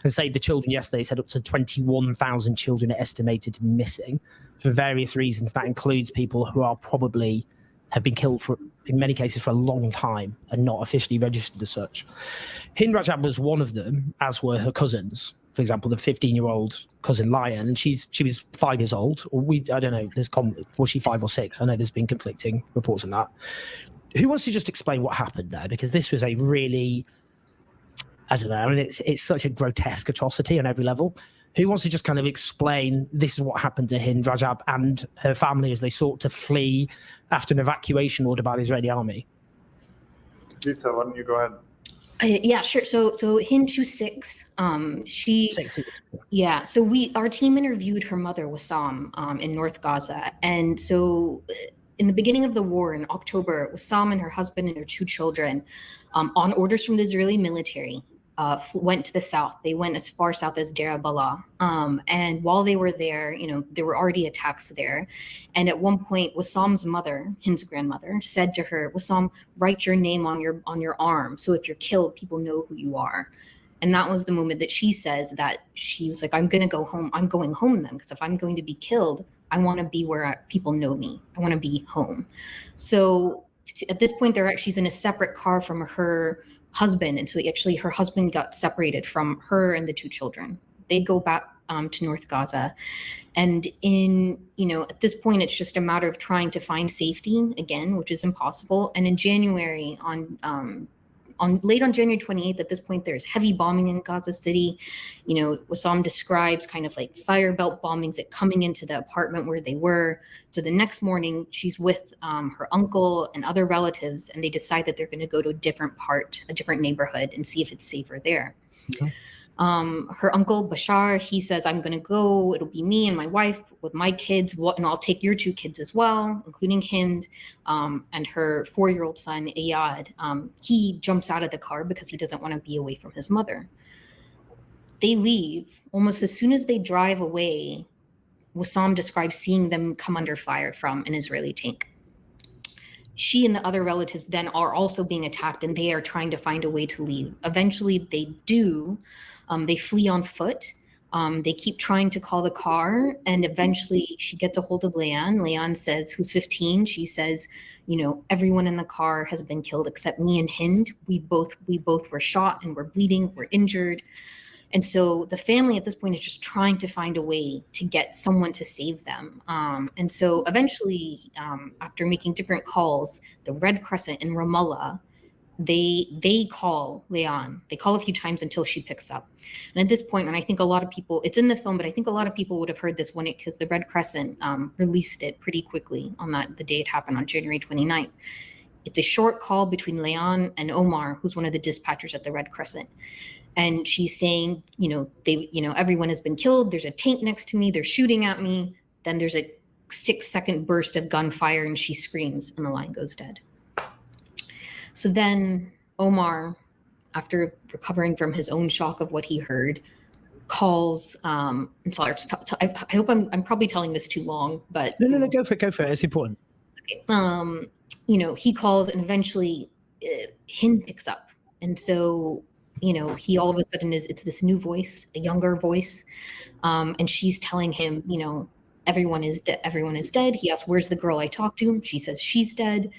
and Save the Children yesterday said up to 21,000 children are estimated to be missing for various reasons. That includes people who are probably have been killed for, in many cases, for a long time and not officially registered as such. Hind Rajab was one of them, as were her cousins. For example, the 15-year-old cousin Lion, and she was 5 years old. Or I don't know. Was she 5 or 6? I know there's been conflicting reports on that. Who wants to just explain what happened there? Because this was a really, I don't know. I mean, it's such a grotesque atrocity on every level. Who wants to just kind of explain this is what happened to Hind Rajab and her family as they sought to flee after an evacuation order by the Israeli army? Lisa, why don't you go ahead? Yeah, sure. So Hind, she was 6. Yeah. So our team interviewed her mother, Wissam, in North Gaza. And so in the beginning of the war in October, Wissam and her husband and her 2 children, on orders from the Israeli military, went to the south. They went as far south as Deir Balah. And while they were there, there were already attacks there. And at one point, Wissam's mother, Hind's grandmother, said to her, "Wissam, write your name on your arm. So if you're killed, people know who you are." And that was the moment that she says that she was like, "I'm going to go home. I'm going home then, because if I'm going to be killed, I want to be where people know me. I want to be home." So at this point, she's in a separate car from her husband. And so actually her husband got separated from her and the 2 children. They go back to North Gaza. And at this point, it's just a matter of trying to find safety again, which is impossible. And in January, late on January 28th, at this point, there's heavy bombing in Gaza City. Wissam describes kind of like fire belt bombings coming into the apartment where they were. So the next morning, she's with her uncle and other relatives, and they decide that they're going to go to a different neighborhood, and see if it's safer there. Okay. Her uncle Bashar, he says, "I'm going to go. It'll be me and my wife with my kids, and I'll take your 2 kids as well, including Hind and her 4-year-old son Iyad." He jumps out of the car because he doesn't want to be away from his mother. They leave. Almost as soon as they drive away, Wissam describes seeing them come under fire from an Israeli tank. She and the other relatives then are also being attacked, and they are trying to find a way to leave. Eventually, they do. They flee on foot. They keep trying to call the car, and eventually she gets a hold of Leanne. Leanne says, who's 15, she says, "Everyone in the car has been killed except me and Hind. We both were shot and we're bleeding, we're injured." And so the family at this point is just trying to find a way to get someone to save them. And so eventually, after making different calls, the Red Crescent in Ramallah, they call Leanne. They call a few times until she picks up. And at this point, and I think a lot of people, it's in the film, but I think a lot of people would have heard this because the Red Crescent released it pretty quickly on the day it happened on January 29th. It's a short call between Leanne and Omar, who's one of the dispatchers at the Red Crescent. And she's saying, everyone has been killed. There's a tank next to me. They're shooting at me. Then there's a 6-second burst of gunfire, and she screams, and the line goes dead. So then Omar, after recovering from his own shock of what he heard, calls. I'm sorry. I hope I'm probably telling this too long, but no, go for it. It's important. Okay. He calls, and eventually Hind picks up, and so. He all of a sudden it's this new voice, a younger voice. And she's telling him, everyone is dead. He asks, "Where's the girl I talked to?" She says she's dead.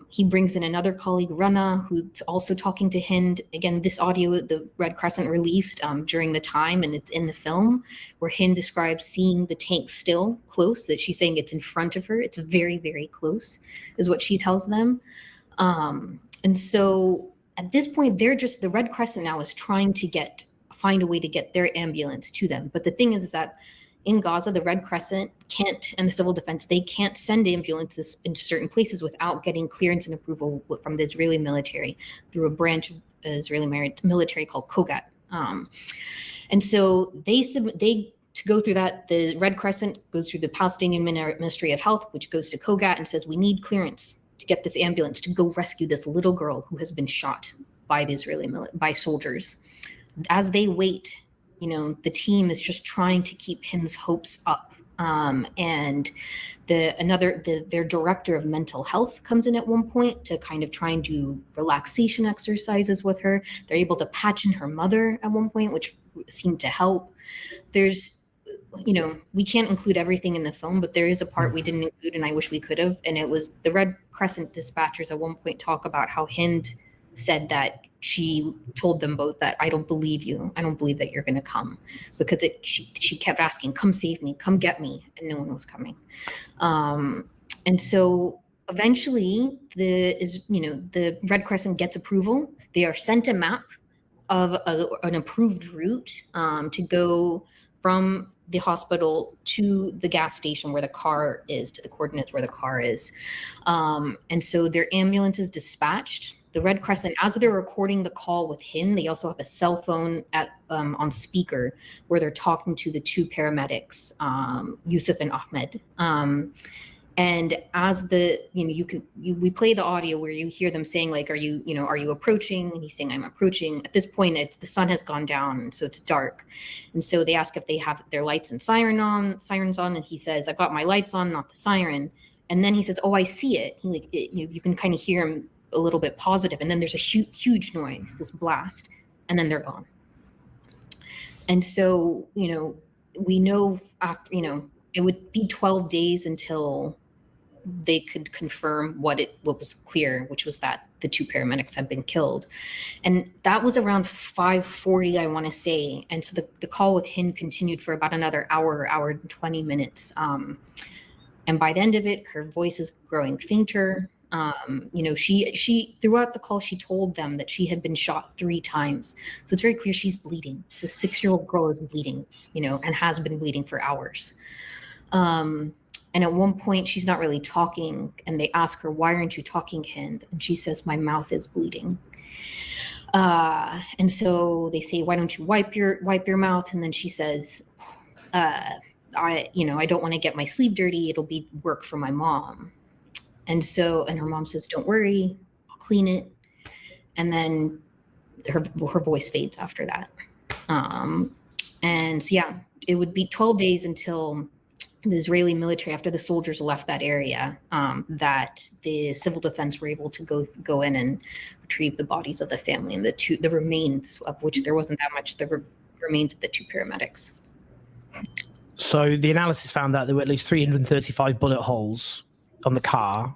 He brings in another colleague, Rana, who's also talking to Hind. Again, this audio, the Red Crescent released during the time, and it's in the film, where Hind describes seeing the tank still close, that she's saying it's in front of her. It's very, very close, is what she tells them. And so at this point, the Red Crescent now is trying to find a way to get their ambulance to them. But the thing is that in Gaza, the Red Crescent can't, and the civil defense, they can't send ambulances into certain places without getting clearance and approval from the Israeli military through a branch of Israeli military called Kogat. And so to go through that, the Red Crescent goes through the Palestinian Ministry of Health, which goes to Kogat and says, "We need clearance to get this ambulance to go rescue this little girl who has been shot by the by soldiers." As they wait, the team is just trying to keep Hind's hopes up And their director of mental health comes in at one point to kind of try and do relaxation exercises with her. They're able to patch in her mother at one point, which seemed to help. There's, we can't include everything in the film, but there is a part we didn't include, and I wish we could have. And it was the Red Crescent dispatchers at one point talk about how Hind said that she told them both that, I don't believe you. I don't believe that you're going to come, because she kept asking, come save me, come get me. And no one was coming. And so eventually the Red Crescent gets approval. They are sent a map of an approved route to go from the hospital to the gas station where the car is, to the coordinates where the car is. And so their ambulance is dispatched. The Red Crescent, as they're recording the call with Hind, they also have a cell phone on speaker where they're talking to the two paramedics, Yusuf and Ahmed. And as we play the audio where you hear them saying, like, are you approaching? And he's saying, I'm approaching. At this point, the sun has gone down, so it's dark. And so they ask if they have their lights and sirens on. And he says, I've got my lights on, not the siren. And then he says, oh, I see it. You can kind of hear him a little bit positive. And then there's a huge noise, this blast, and then they're gone. And so, we know after, it would be 12 days until they could confirm what was clear, which was that the two paramedics had been killed. And that was around 5:40, I want to say. And so the call with Hind continued for about another hour and 20 minutes. And by the end of it, her voice is growing fainter. She throughout the call, she told them that she had been shot 3 times. So it's very clear she's bleeding. The 6-year-old girl is bleeding, and has been bleeding for hours. And at one point she's not really talking, and they ask her, why aren't you talking, Hind? And she says, my mouth is bleeding. And so they say, why don't you wipe your mouth? And then she says, I don't want to get my sleeve dirty. It'll be work for my mom. And her mom says, don't worry, I'll clean it. And then her voice fades after that. And so, yeah, it would be 12 days until the Israeli military, after the soldiers left that area, that the civil defense were able to go in and retrieve the bodies of the family and the remains, of which there wasn't that much, the remains of the 2 paramedics. So the analysis found that there were at least 335 bullet holes on the car,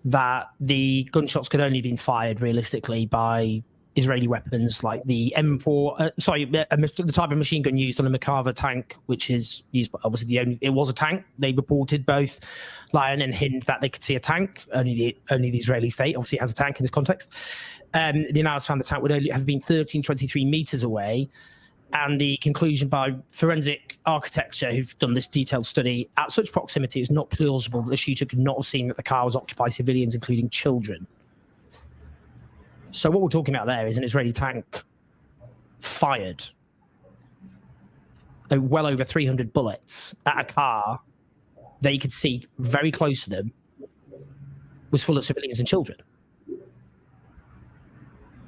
that the gunshots could only have been fired realistically by Israeli weapons like the M4, the type of machine gun used on a Merkava tank, which is used, obviously it was a tank. They reported, both Lion and Hind, that they could see a tank. Only the Israeli state obviously has a tank in this context. The analysis found the tank would only have been 1323 meters away. And the conclusion by forensic architecture, who've done this detailed study, at such proximity, it's not plausible that the shooter could not have seen that the car was occupied by civilians, including children. So what we're talking about there is an Israeli tank fired well over 300 bullets at a car that you could see very close to them was full of civilians and children.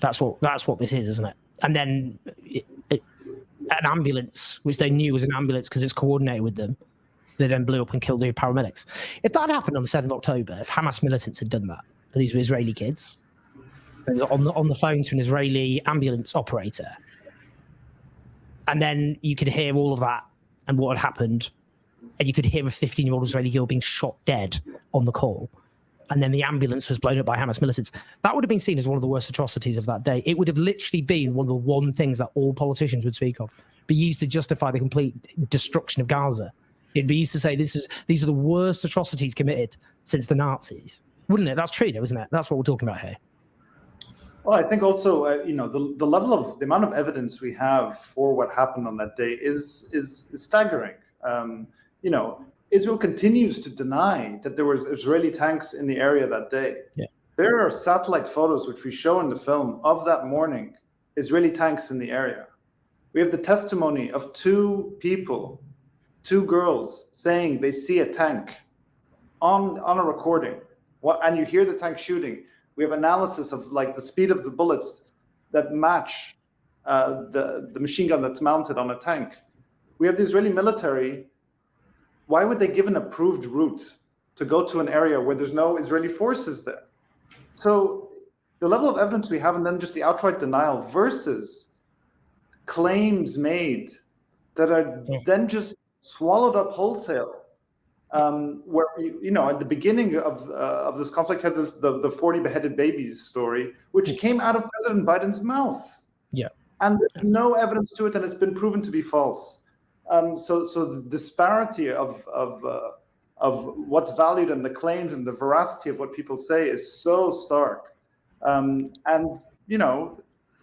That's what this is, isn't it? And then an ambulance, which they knew was an ambulance because it's coordinated with them, they then blew up and killed the paramedics. If that happened on the 7th of October, if Hamas militants had done that, these were Israeli kids, they were on the phone to an Israeli ambulance operator, and then you could hear all of that and what had happened, and you could hear a 15-year-old Israeli girl being shot dead on the call, and then the ambulance was blown up by Hamas militants, that would have been seen as one of the worst atrocities of that day. It would have literally been one of the things that all politicians would speak of, be used to justify the complete destruction of Gaza. It'd be used to say these are the worst atrocities committed since the Nazis. Wouldn't it? That's true, though, isn't it? That's what we're talking about here. Well, I think also, the amount of evidence we have for what happened on that day is staggering. Israel continues to deny that there was Israeli tanks in the area that day. Yeah. There are satellite photos, which we show in the film, of that morning, Israeli tanks in the area. We have the testimony of 2 people, 2 girls, saying they see a tank on a recording. And you hear the tank shooting. We have analysis of the speed of the bullets that match the machine gun that's mounted on a tank. We have the Israeli military why would they give an approved route to go to an area where there's no Israeli forces there? So the level of evidence we have, and then just the outright denial versus claims made that are then just swallowed up wholesale. Where at the beginning of this conflict had the 40 beheaded babies story, which came out of President Biden's mouth. Yeah, and there's no evidence to it, and it's been proven to be false. So the disparity of what's valued and the claims and the veracity of what people say is so stark. And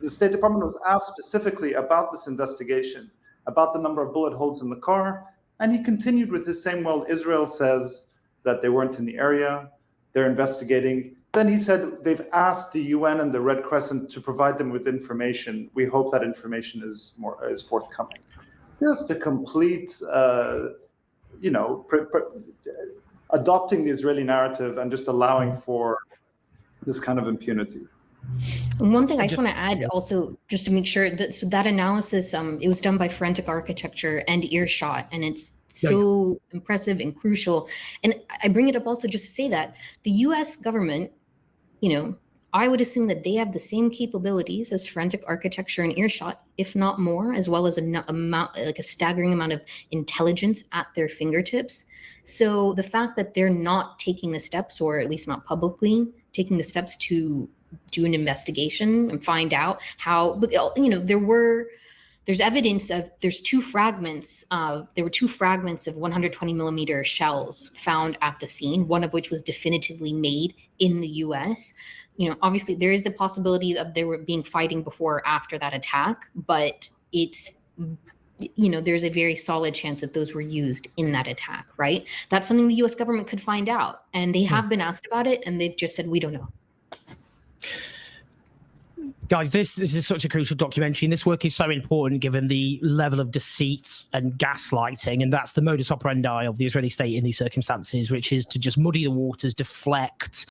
the State Department was asked specifically about this investigation, about the number of bullet holes in the car. And he continued with this same, well, Israel says that they weren't in the area, they're investigating. Then he said they've asked the UN and the Red Crescent to provide them with information. We hope that information is forthcoming. Just a complete, adopting the Israeli narrative and just allowing for this kind of impunity. And one thing I just want to add also, just to make sure that analysis, it was done by Forensic Architecture and Earshot, and it's so impressive and crucial. And I bring it up also just to say that the U.S. government, I would assume that they have the same capabilities as Forensic Architecture and Earshot, if not more, as well as a staggering amount of intelligence at their fingertips. So the fact that they're not taking the steps, or at least not publicly taking the steps to do an investigation and find out how, but there's evidence of there were two fragments of 120 millimeter shells found at the scene, one of which was definitively made in the US. Obviously there is the possibility of there were being fighting before or after that attack, but it's, there's a very solid chance that those were used in that attack, right? That's something the US government could find out. And they have been asked about it, and they've just said, we don't know. Guys, this is such a crucial documentary, and this work is so important given the level of deceit and gaslighting, and that's the modus operandi of the Israeli state in these circumstances, which is to just muddy the waters, deflect,